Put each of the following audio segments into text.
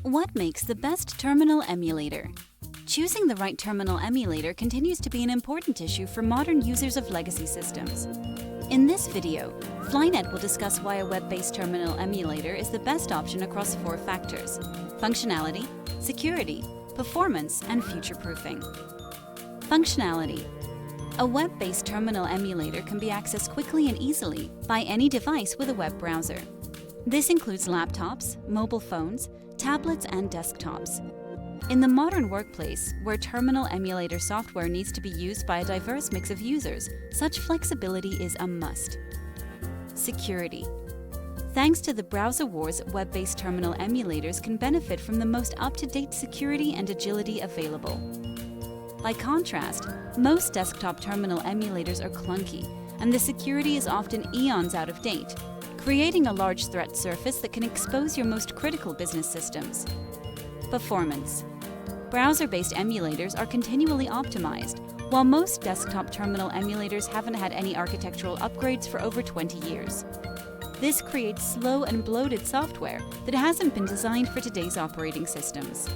What makes the best terminal emulator? Choosing the right terminal emulator continues to be an important issue for modern users of legacy systems. In this video, Flynet will discuss why a web-based terminal emulator is the best option across 4 factors: functionality, security, performance, and future-proofing. Functionality. A web-based terminal emulator can be accessed quickly and easily by any device with a web browser. This includes laptops, mobile phones, tablets, and desktops. In the modern workplace, where terminal emulator software needs to be used by a diverse mix of users, such flexibility is a must. Security. Thanks to the browser wars, web-based terminal emulators can benefit from the most up-to-date security and agility available. By contrast, most desktop terminal emulators are clunky, and the security is often eons out of date, creating a large threat surface that can expose your most critical business systems. Performance. Browser-based emulators are continually optimized, while most desktop terminal emulators haven't had any architectural upgrades for over 20 years. This creates slow and bloated software that hasn't been designed for today's operating systems.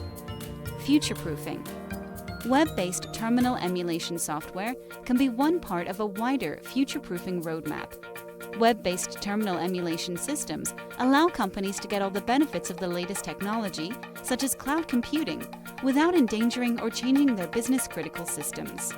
Future-proofing. Web-based terminal emulation software can be one part of a wider future-proofing roadmap. Web-based terminal emulation systems allow companies to get all the benefits of the latest technology, such as cloud computing, without endangering or changing their business-critical systems.